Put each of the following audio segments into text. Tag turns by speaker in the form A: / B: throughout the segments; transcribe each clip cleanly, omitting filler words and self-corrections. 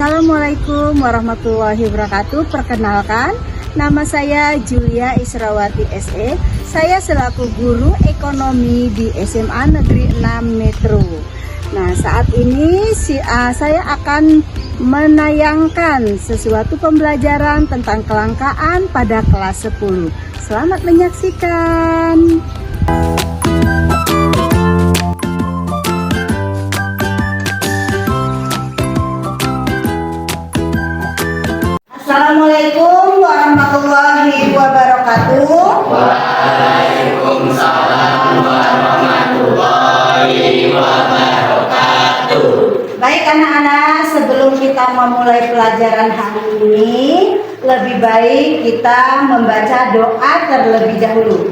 A: Assalamualaikum warahmatullahi wabarakatuh. Perkenalkan, nama saya Julia Israwati SE. Saya selaku guru ekonomi di SMA Negeri 6 Metro. Nah, saat ini saya akan menayangkan sesuatu pembelajaran tentang kelangkaan pada kelas 10. Selamat menyaksikan. Assalamualaikum warahmatullahi wabarakatuh.
B: Waalaikumsalam warahmatullahi wabarakatuh.
A: Baik anak-anak, sebelum kita memulai pelajaran hari ini, lebih baik kita membaca doa terlebih dahulu.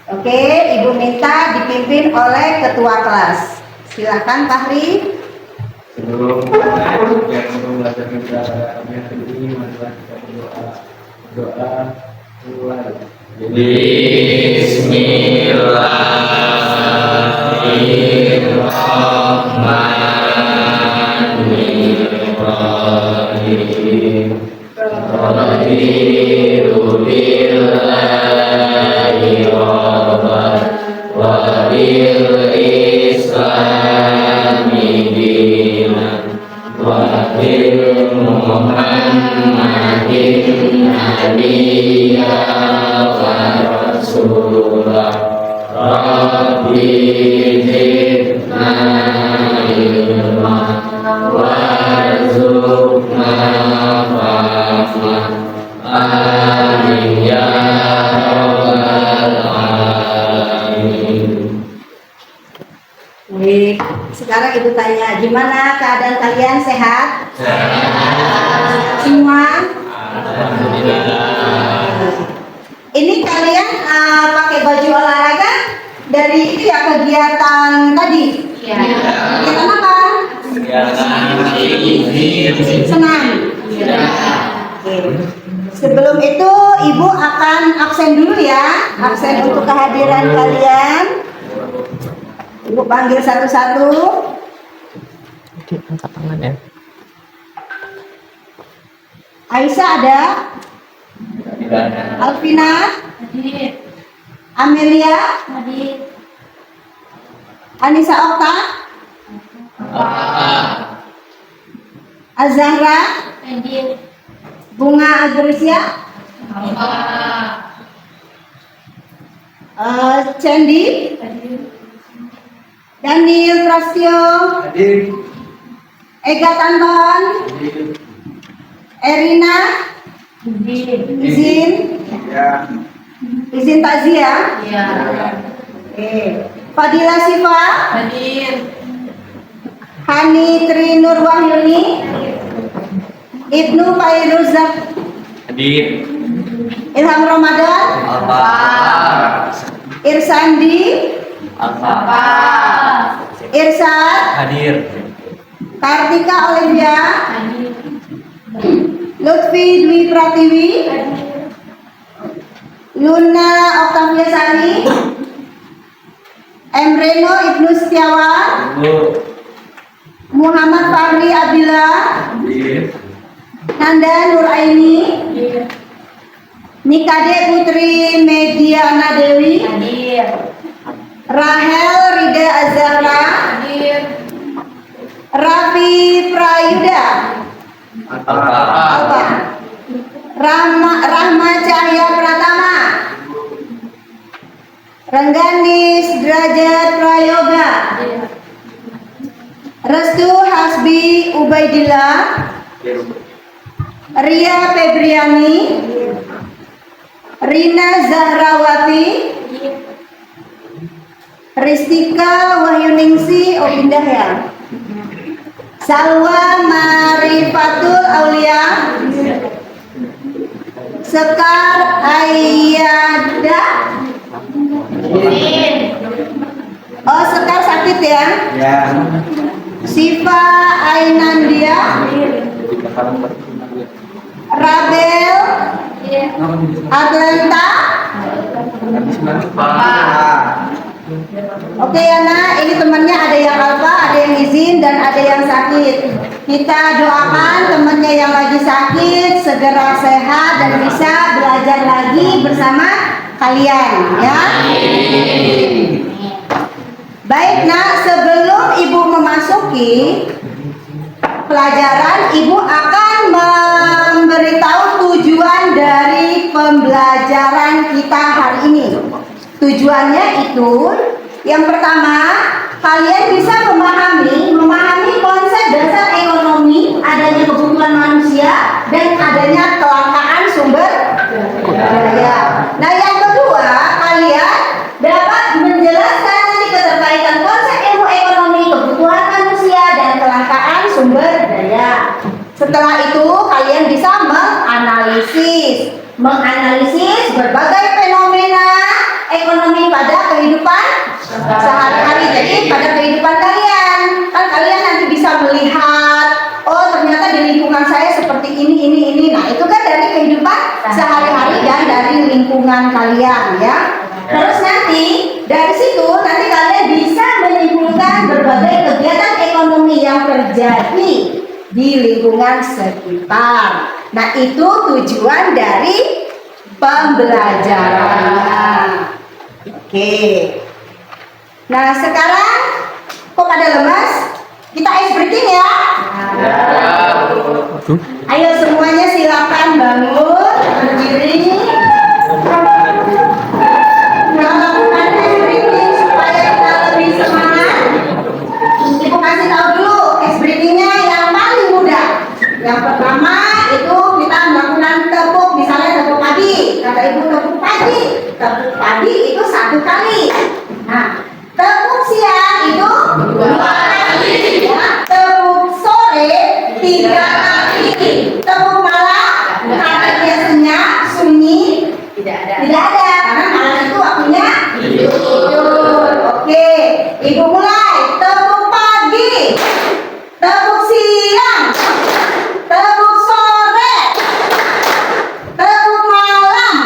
A: Oke, Ibu minta dipimpin oleh ketua kelas. Silakan Fahri.
B: Sebelum yang belajar kita hari ini, marilah kita berdoa mulai. Bismillahirrahmanirrahim. Raditu billahi rabban wa bil islami dinan wa bil muhammadin nabiyya wa rasulah. Rabbi zidna ilma warzuqna fahma. Amin ya rabbal alamin.
A: Baik, sekarang Ibu tanya, gimana keadaan kalian, sehat?
B: Sehat.
A: Semua?
B: Alhamdulillah.
A: Ini kalian pakai baju olahraga dari itu ya, kegiatan tadi?
B: Ya.
A: Kegiatan apa? Senam. Oke. Sebelum itu Ibu akan absen dulu ya, absen untuk kehadiran kalian. Ibu panggil satu-satu.
C: Angkat tangan ya.
A: Aisyah ada? Alvina? Amelia? Anissa Okta? Azahra? Bunga Agresia? Candy? Daniel Prastio? Ega Tanton? Erina? Izin takziah? Fadila Siva? Hani Tri Nur Wahyuni? Ibnu Fairuzak? Ilham Ramadan? Irsandi? Irsad? Kartika Olivia? Lutfi Dwi Pratiwi? Luna Oktavia Sari? Emreno Ibnu Setiawan? Muhammad Fahri Abila? Nanda Nuraini? Nikade Putri Mediana Dewi? Rahel Rida Azahra? Raffi Prayuda? Alba? Rahma Cahya Pratama? Rengganis Derajat Prayoga? Restu Hasbi Ubaidillah? Ria Febriani? Rina Zahrawati? Ristika Wahyuningsi, oh pindah ya. Salwa Marifatul Aulia? Sekar Ayada? Oh, Sekar sakit ya? Siva Ainandia? Rabel? Atlanta? Oke ya nak, ini temannya ada yang Alfa, ada yang izin dan ada yang sakit. Kita doakan temannya yang lagi sakit segera sehat dan bisa belajar lagi bersama kalian ya. Baik nak, sebelum ibu memasuki pelajaran, ibu akan memberitahu tujuan dari pembelajaran kita hari ini. Tujuannya itu yang pertama, kalian bisa memahami konsep dasar ekonomi, adanya kebutuhan manusia dan adanya kelangkaan sumber daya. Nah, yang kedua, kalian dapat menjelaskan nanti keterkaitan konsep ilmu ekonomi, kebutuhan manusia dan kelangkaan sumber daya. Setelah itu, kalian bisa menganalisis berbagai fenomena ekonomi pada kehidupan sehari-hari. Jadi pada kehidupan kalian, kan kalian nanti bisa melihat, oh ternyata di lingkungan saya seperti ini. Nah itu kan dari kehidupan sehari-hari dan dari lingkungan kalian ya. Terus nanti dari situ nanti kalian bisa menyimpulkan berbagai kegiatan ekonomi yang terjadi di lingkungan sekitar. Nah itu tujuan dari pembelajaran. Oke. Nah sekarang kok pada lemas? Kita ice breaking ya. Ayo semuanya silakan bangun, berdiri. Lakukan ice breaking supaya kita lebih semangat. Ibu kasih tahu dulu ice breakingnya yang paling mudah. Yang pertama itu kita melakukan tepuk, misalnya tepuk pagi. Kata ibu tepuk pagi. Tepuk pagi itu 1 kali. Nah, tepuk siang itu 2 kali. Ya. Tepuk sore 3 kali. Tepuk malam karena dia senyap, sunyi, tidak ada. Karena malam itu waktunya tidur. Oke, ibu mulai. Tepuk pagi, tepuk siang, tepuk sore, tepuk malam.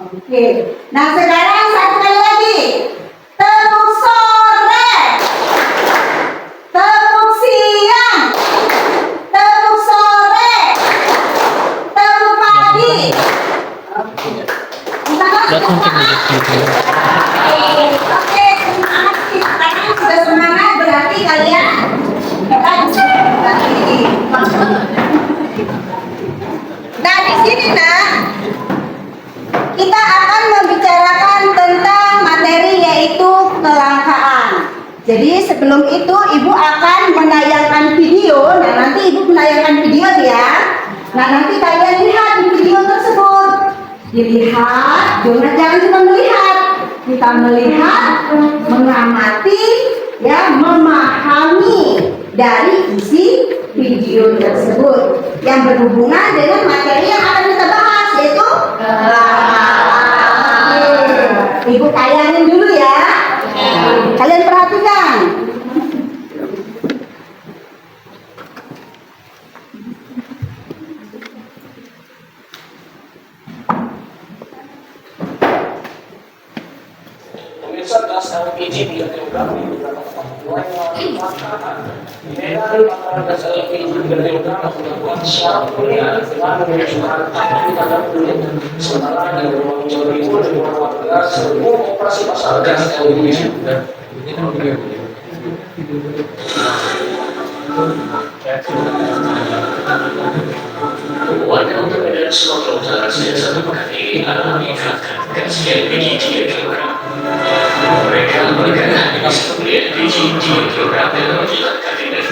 A: Oke. Nah sekarang 1 kali lagi. Tepuk sore, tepuk siang, tepuk sore, tepuk pagi. Kita Oke, semangat. Karena sudah semangat berarti kalian lagi. Nah di sini nak, kita akan membicarakan tentang materi yaitu kelangkaan. Jadi sebelum itu ibu akan menayangkan video. Nah nanti ibu menayangkan video ya. Nah nanti kalian lihat di video tersebut. Dilihat, jangan cuma melihat. Kita melihat, mengamati, ya, memahami dari isi video tersebut yang berhubungan dengan materi yang akan kita bahas yaitu kelangkaan. Ibu tayangin dulu ya. Kalian perhatikan.
C: Pemirsa gas LPG 3 kg Medali makanan gas LPG 3 kg membuat syarat kuliah dengan menunjukkan di tanggal kuliah. Sementara di ruang Jawa Timur di ruang gas operasi pasar gas LPG. Warga untuk Medan Sumatera Utara sejak 1 pekan ini alami kelangkaan gas LPG 3 kg. Mereka berkata bisa membeli LPG 3 kg dalam bulan kabinet.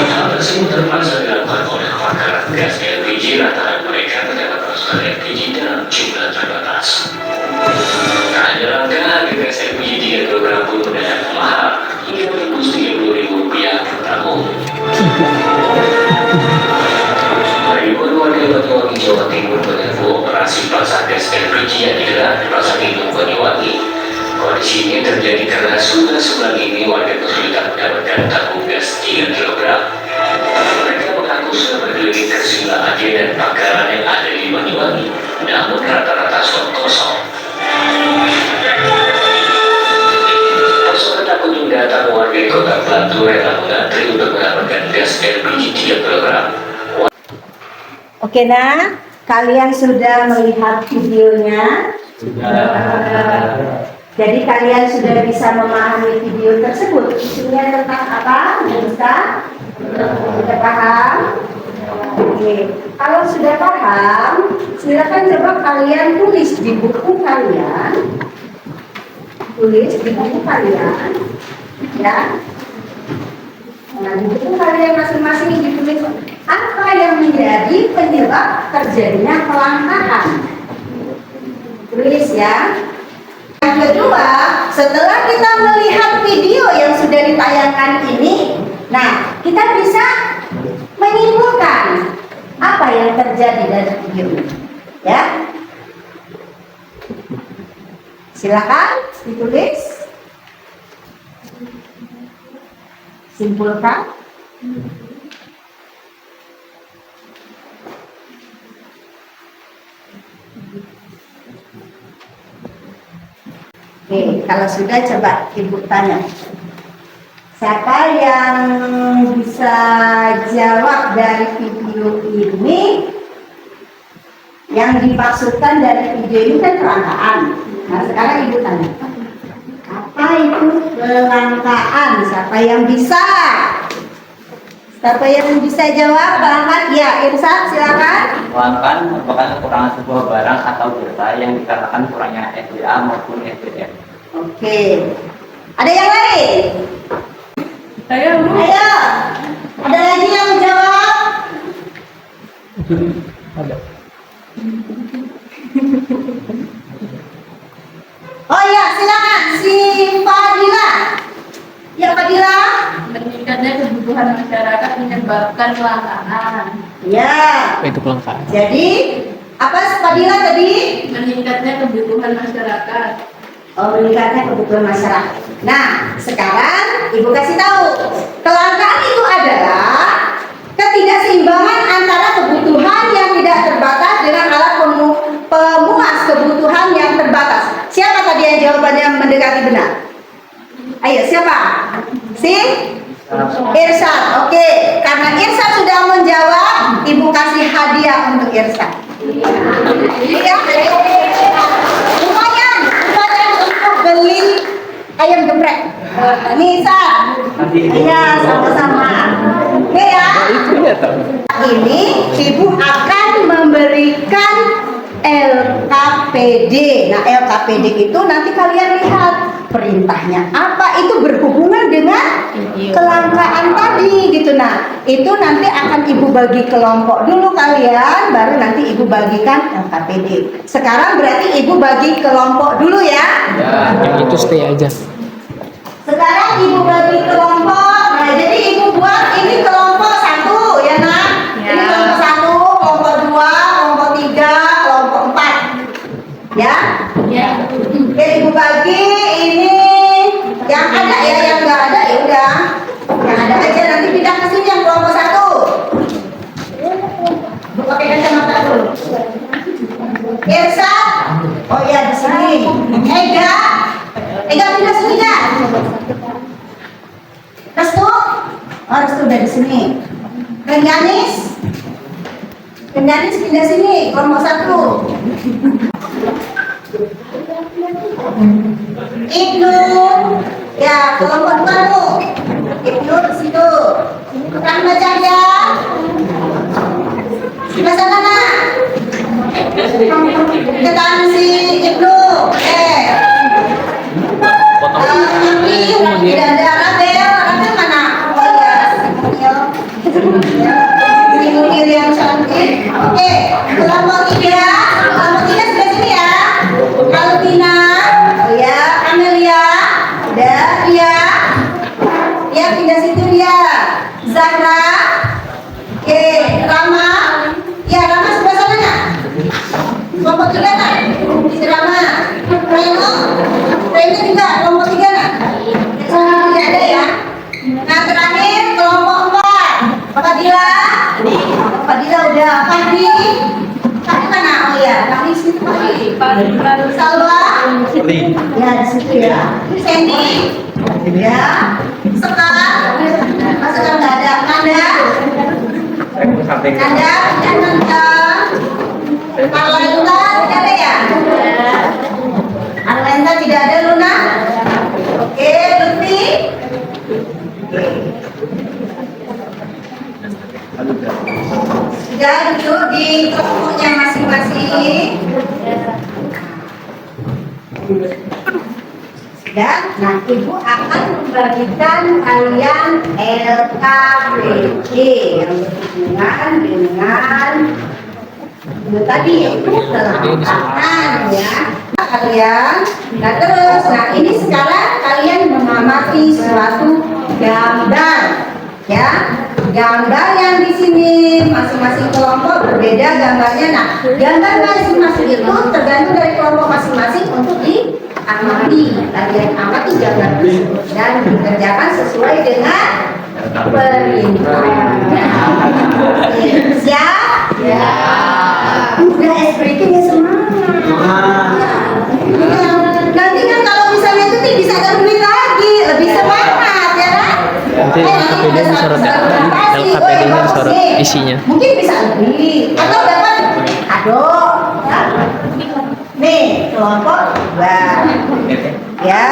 C: Hal tersebut terpaksa dilakukan oleh pakar gas LPG lantaran mereka mendapat pasokan LPG dalam jumlah terbatas. Tak ada langkah harga gas LPG 3 kg pun mendadak mahal hingga menembus Rp30.000 per tahun. Ribuan warga Banyuwangi, Jawa Timur menyerbu operasi pasar gas LPG yang digelar di Pasar Induk Banyuwangi. Kondisi ini terjadi karena sudah sebulan ini warga kesulitan mendapatkan tabung gas 3 kg. Mereka mengaku sudah berkeliling ke sejumlah agen dan pangkalan yang ada di Banyuwangi, namun rata-rata stok kosong. Peserta kunjung datang warga Kota Batu
A: Oke nah, kalian sudah melihat videonya? Jadi kalian sudah bisa memahami video tersebut. Isinya tentang apa? Sudah paham? Oke. Kalau sudah paham, silakan coba kalian tulis di buku kalian. Tulis di buku kalian, ya. Nah, di buku kalian masing-masing ditulis apa yang menjadi penyebab terjadinya kelangkaan. Tulis ya. Yang kedua, setelah kita melihat video yang sudah ditayangkan ini, nah kita bisa menyimpulkan apa yang terjadi dari video ini, ya. Silakan ditulis, simpulkan. Oke, kalau sudah coba Ibu tanya. Siapa yang bisa jawab dari video ini? Yang dimaksudkan dari video ini kan kelangkaan. Nah, sekarang Ibu tanya. Apa itu kelangkaan? Siapa yang bisa? Siapa yang bisa jawab? Kelangkaan? Ya, Irsyad silakan.
D: Kelangkaan merupakan kekurangan sebuah barang atau jasa yang dikarenakan kurangnya SDA maupun SDM.
A: Oke. Ada yang lain?
E: Saya
A: Ayo. Ada lagi yang menjawab?
E: ada.
A: Oh ya, silakan si Fadila. Ya Fadila.
E: Meningkatnya kebutuhan masyarakat menyebabkan kelangkaan.
A: Ya.
E: Itu kelangkaan.
A: Jadi apa Fadila tadi?
E: Meningkatnya kebutuhan masyarakat.
A: Oh, meningkatnya kebutuhan masyarakat. Nah, sekarang Ibu kasih tahu, kelangkaan itu adalah ketidakseimbangan antara kebutuhan yang tidak terbatas dengan alat pemuas kebutuhan yang terbatas. Siapa tadi yang jawabannya mendekati benar? Ayo, siapa? Si Irsyad. Oke, karena Irsyad sudah menjawab, Ibu kasih hadiah untuk Irsyad. Iya, lumayan untuk beli ayam geprek. Nisa, iya sama-sama. Oke ya. Ini Ibu akan memberikan LKPD. Nah, LKPD itu nanti kalian lihat perintahnya apa, itu berhubungan dengan kelangkaan tadi gitu. Nah, itu nanti akan Ibu bagi kelompok dulu kalian, baru nanti Ibu bagikan LKPD. Sekarang berarti Ibu bagi kelompok dulu ya.
E: Yang itu stay aja.
A: Sekarang Ibu bagi kelompok. Nah, jadi Ibu buat ini kelompok 1 ya nak. Ini kelompok 1, kelompok 2, kelompok 3, kelompok 4. Ya?
E: Ya.
A: Oke, Ibu bagi ini yang ada ya, yang nggak ada ya udah. Yang ada aja nanti pindah ke sini yang kelompok 1. Ibu pakai kacamata dulu. Irsa, oh iya di sini. Ega pindah sini ya. Restu, oh Restu udah di sini. Kenyanis pindah sini kelompok 1. Ibnu, ya kelompok 2 tuh. Ibnu di situ. Tukang belajar ya. Sebelah sana nak. Ketan si Ibnu. Tidak ada Rabel mana? Oh ya, Munir yang cantik. Oke, kelompok 3 sebelah sini ya. Alvina, oh ya, Amelia, udah dia, ya pindah situ dia. Zahra, oke, Rama, ya Rama sebelah sana ya. Kelompok 3 kan? Si Rama, Reno juga kelompok 3 kan? Tidak ada ya. Nah terakhir kelompok 4, Fadila udah, Fahri mana? Oh ya, Fahri situ Fahri. Salwa, ya di situ ya. Sandy, ya. Sekar, masa nggak ada. Nanda, Ada, Ananta. Arlenta tidak ada ya? Arlenta tidak ada, Luna? Oke, Lutfi. Sudah duduk di kelompoknya masing-masing. Sudah, nah Ibu akan membagikan kalian LKPD yang berhubungan dengan tadi yaitu kelangkaan ya kalian. Nah terus, nah ini sekarang kalian mengamati suatu gambar ya. Gambar yang di sini masing-masing kelompok berbeda gambarnya. Nah, gambar masing-masing itu tergantung dari kelompok masing-masing untuk diamati. Kalian amati gambar tersebut dan dikerjakan sesuai dengan perintah. Siap? Ya. Udah SPT-nya semangat. Nanti kan kalau misalnya itu bisa ada duit lagi, lebih semangat ya kan?
E: Nanti LKPD disorot ya. LKPD nya disorot isinya.
A: Mungkin bisa lebih atau dapat kado. Nih kelompok 2. Ya,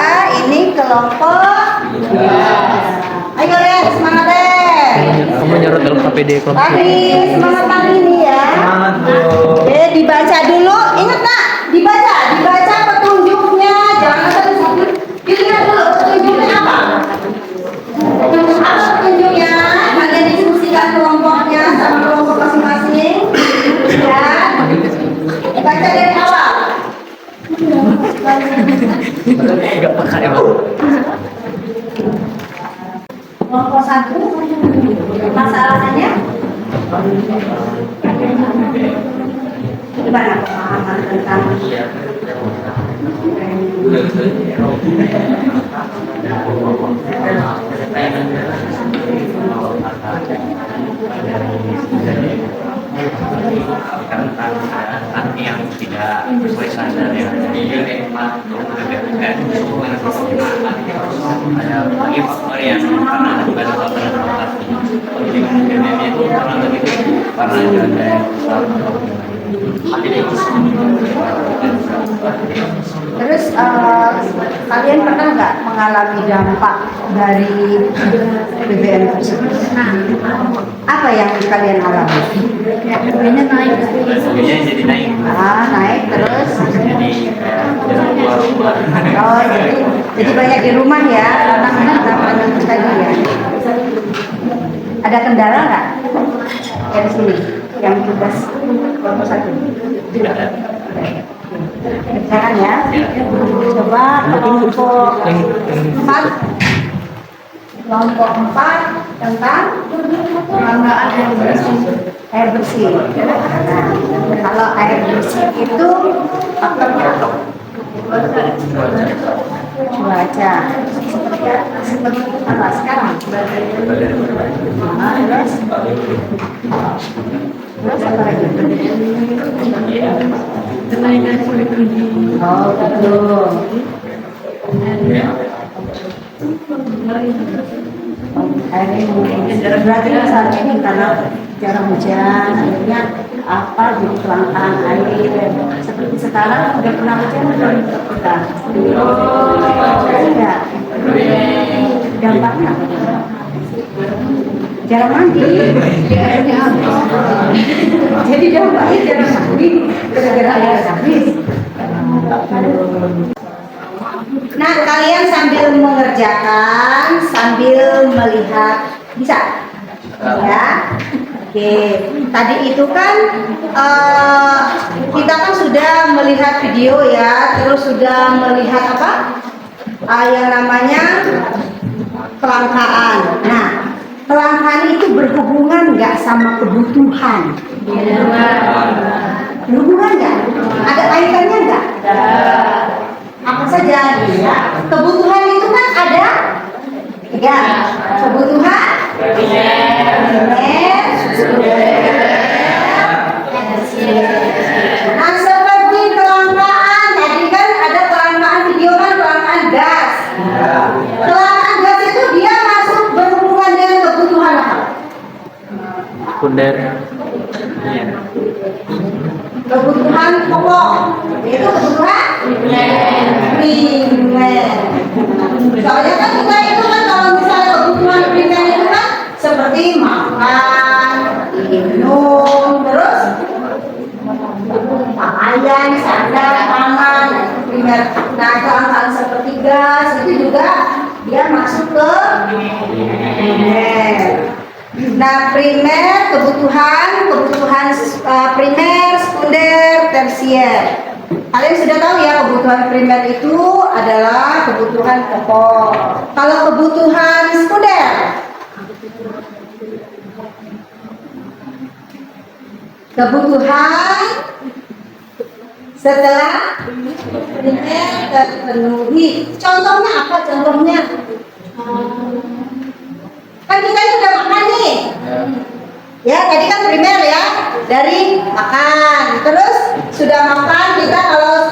A: ini kelompok 2. Ayo Ren, semangat Ren.
E: Kamu nyorot LKPD kelompok.
A: Tadi semangat pagi ini ya.
D: Semangat, Bu.
A: Dibaca dulu. Ingat nak, dibaca petunjuknya. Jangan satu dilihat dulu petunjuknya apa. Apa petunjuknya? Kalian diskusikan kelompoknya sama kelompok masing-masing. Ya. Baca dari awal.
E: Enggak peka emang.
A: Kelompok 1 masalahnya gimana pemahaman tentang
D: Arti yang tidak sesuai standar yang ada lagi faktor yang karena ada faktor transportasi. Jadi kemudian itu karena lebih karena
A: terus kalian pernah nggak mengalami dampak dari BBM tersebut? Apa yang kalian alami?
E: Harganya naik.
D: harganya jadi naik.
A: Naik terus.
D: Jadi jarang keluar rumah.
A: Oh, jadi banyak di rumah ya, karena tadi ya. Ada kendala nggak? Yang sini, yang tugas kelompok 1.
D: Tidak ada.
A: Jangan ya. Coba kelompok 4. Kelompok 4 tentang kelangkaan air bersih. Nah, kalau air bersih itu faktornya apa? Cuaca. Seperti apa sekarang? Terus apa lagi?
E: Kenaikan suhu tinggi.
A: Oh, betul. Berarti kan saat ini karena jarang hujan, akhirnya apa jadi kelangkaan air. Seperti sekarang udah pernah hujan belum kita? Enggak. Dampaknya apa? Jarang mandi. Jadi dampaknya jarang mandi gara-gara air habis. Nah, kalian sambil mengerjakan, sambil melihat, bisa? Ya. Oke, tadi itu kan kita kan sudah melihat video ya, terus sudah melihat apa? Yang namanya kelangkaan. Nah, kelangkaan itu berhubungan nggak sama kebutuhan? Berhubungan nggak? Ada kaitannya nggak? Apa saja ya? Kebutuhan itu kan ada 3. Kebutuhan nah, seperti kelangkaan tadi kan ada kelangkaan video kan, kelangkaan gas. Kelangkaan gas itu dia masuk berhubungan dengan kebutuhan apa?
E: Sekunder.
A: primer. Soalnya kan kita itu kan kalau misalnya kebutuhan primer itu kan seperti makan, minum, terus pakaian, sandal, pangan, primer. Nah, kelangkaan seperti gas itu juga dia masuk ke primer. Nah, primer kebutuhan primer, sekunder, tersier. Kalian sudah tahu ya kebutuhan primer itu adalah kebutuhan pokok. Kalau kebutuhan sekunder, kebutuhan setelah primer terpenuhi. Contohnya apa? Contohnya kan kita sudah makan nih. Ya, tadi kan primer ya, dari makan. Terus sudah makan kita kalau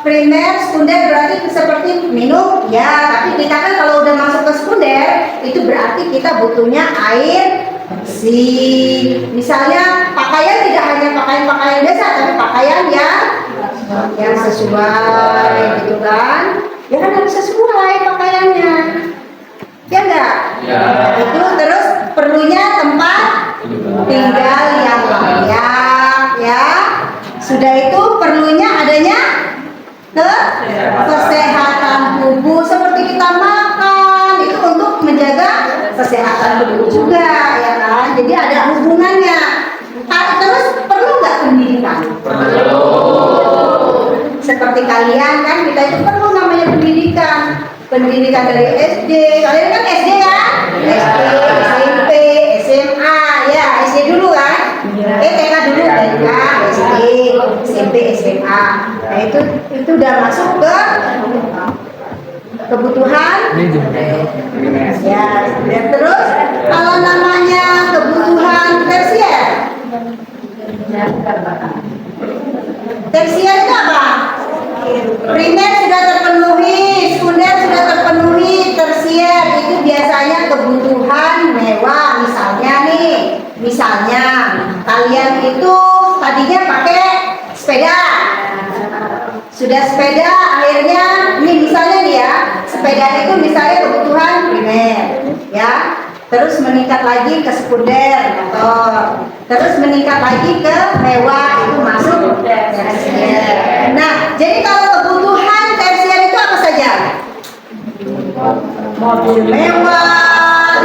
A: primer, sekunder berarti seperti minum ya. Tapi kita kan kalau udah masuk ke sekunder itu berarti kita butuhnya air bersih. Misalnya pakaian tidak hanya pakaian biasa, tapi pakaian yang sesuai gitu kan. Ya kan harus sesuai pakaiannya. Ya enggak?
B: Ya.
A: Itu terus perlunya tempat tinggal yang layak ya. Sudah itu perlunya adanya kesehatan tubuh seperti kita makan itu untuk menjaga kesehatan tubuh juga ya kan. Jadi ada hubungannya. Terus perlu nggak pendidikan?
B: Perlu.
A: Seperti kalian kan kita itu perlu namanya pendidikan. Pendidikan dari SD, kalian kan SD ya? SD, SMP, SMA, ya SD dulu kan? TK dulu, TK, SD, SMP, SMA. Nah itu udah masuk ke kebutuhan. Ya, dan terus kalau namanya kebutuhan tersier. Tersier itu apa? Primer sudah terpenuhi, sekunder sudah terpenuhi, tersier itu biasanya kebutuhan mewah. Misalnya kalian itu tadinya pakai sepeda, sudah sepeda akhirnya ini misalnya nih ya, sepeda itu misalnya kebutuhan primer ya, terus meningkat lagi ke sekunder motor, terus meningkat lagi ke mewah itu masuk tersier. Nah, jadi kalau kebutuhan tersier itu apa saja? Mobil mewah,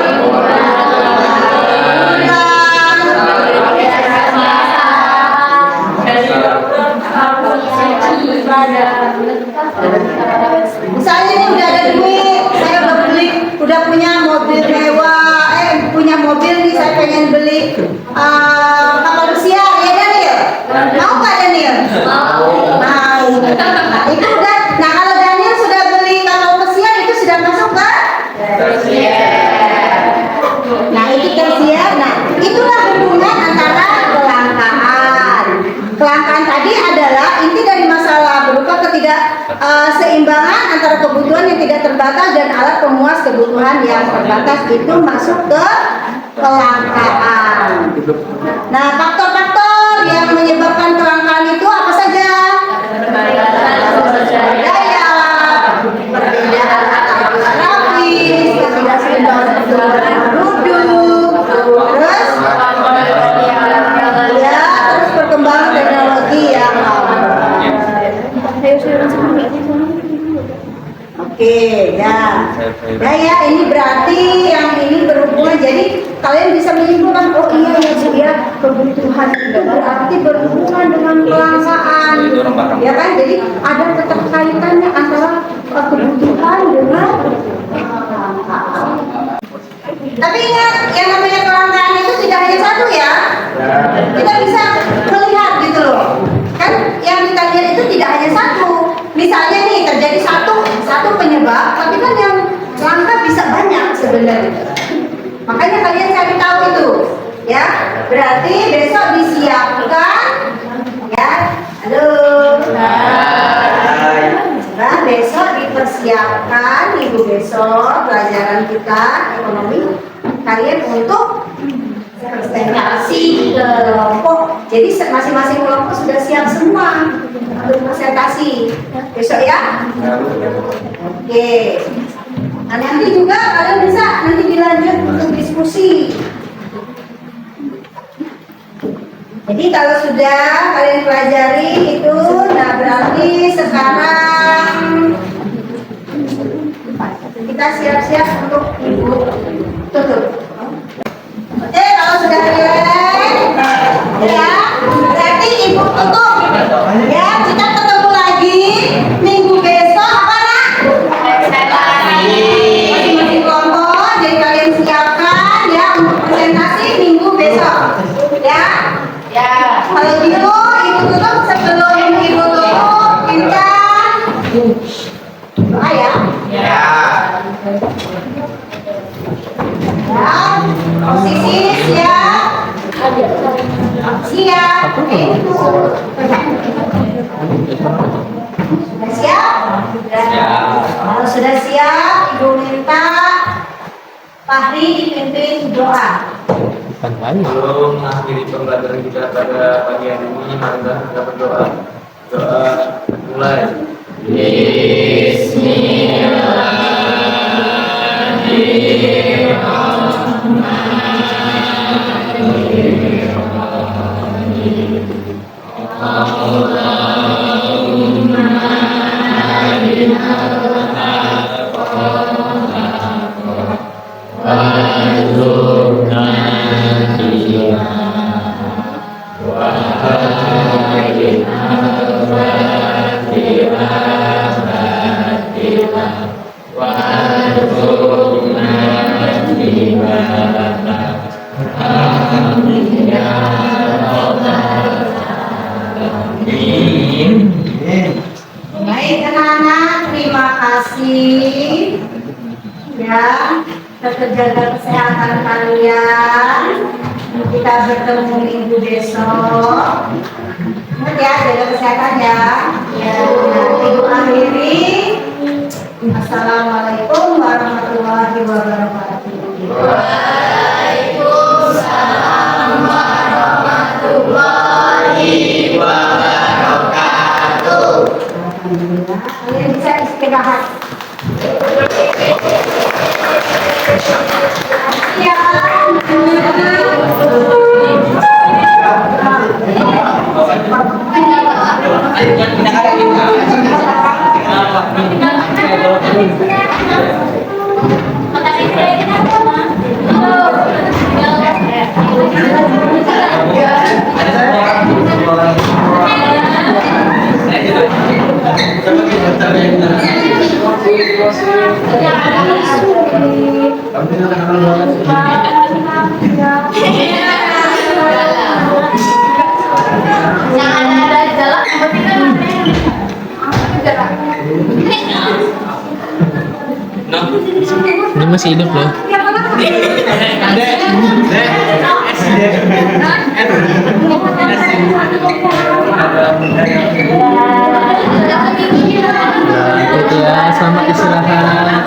A: misalnya ini udah ada duit, saya udah punya mobil mewah, punya mobil nih, saya pengen beli kapal pesiar ya Daniel, mau nggak Daniel? Mau. Nah itu udah, nah kalau Daniel sudah beli kapal pesiar itu sudah masuk ke tersier. Nah itu tersier, nah itulah hubungan antara kelangkaan. Kelangkaan tadi adalah inti dari masalah berupa ketidakseimbangan antara kebutuhan yang tidak terbatas dan alat pemuas kebutuhan yang terbatas itu masuk ke kelangkaan. Nah, faktor-faktor yang menyebabkan kelangkaan itu apa saja? Daya, perbedaan geografis, ketidakseimbangan penduduk, terus terus perkembangan teknologi yang Oke, ya. Nah ya, ini berarti yang ini berhubungan. Jadi kalian bisa menyimpulkan, oh iya ya Bu ya, kebutuhan itu berarti berhubungan dengan kelangkaan. Ya kan? Jadi ada keterkaitannya antara kebutuhan dengan kelangkaan. Tapi ingat, yang namanya kelangkaan itu tidak hanya satu ya. Kita bisa melihat gitu loh. Kan yang kita lihat itu tidak hanya satu. Misalnya nih terjadi satu penyebab, tapi kan yang langka bisa banyak sebenarnya. Makanya kalian cari tahu itu, ya. Berarti besok disiapkan, ya. Halo. Nah, besok dipersiapkan ibu besok pelajaran kita ekonomi kalian untuk presentasi kelompok. Jadi masing-masing kelompok sudah siap semua. untuk presentasi besok ya. Oke. Nah, nanti juga kalian bisa nanti dilanjut untuk diskusi. Jadi kalau sudah kalian pelajari itu, nah berarti sekarang kita siap-siap untuk ibu tutup. Oke, kalau sudah ready, ya, berarti ibu tutup. Ya, kita ketemu lagi minggu besok apa nak? Masing-masing kelompok, jadi kalian siapkan ya untuk presentasi minggu besok. Ya. Kalau gitu ibu tutup, sebelum ibu tutup kita doa ya. Ya, posisi siap. Siap. Sudah siap? Kalau sudah siap, ibu minta Fahri dipimpin doa.
D: Sebelum mengakhiri pembelajaran kita pada pagi hari ini, mari kita berdoa. Doa mulai.
A: Baik anak-anak, terima kasih ya, terjaga kesehatan kalian. Kita bertemu minggu besok. Ingat ya, jaga kesehatan ya. Ya, ibu akhiri. Assalamualaikum warahmatullahi wabarakatuh.
B: Waalaikumsalam warahmatullahi wabarakatuh.
A: Alhamdulillah, kalian bisa istirahat. Ya.
E: Ini masih hidup loh. Itu ya, selamat istirahat.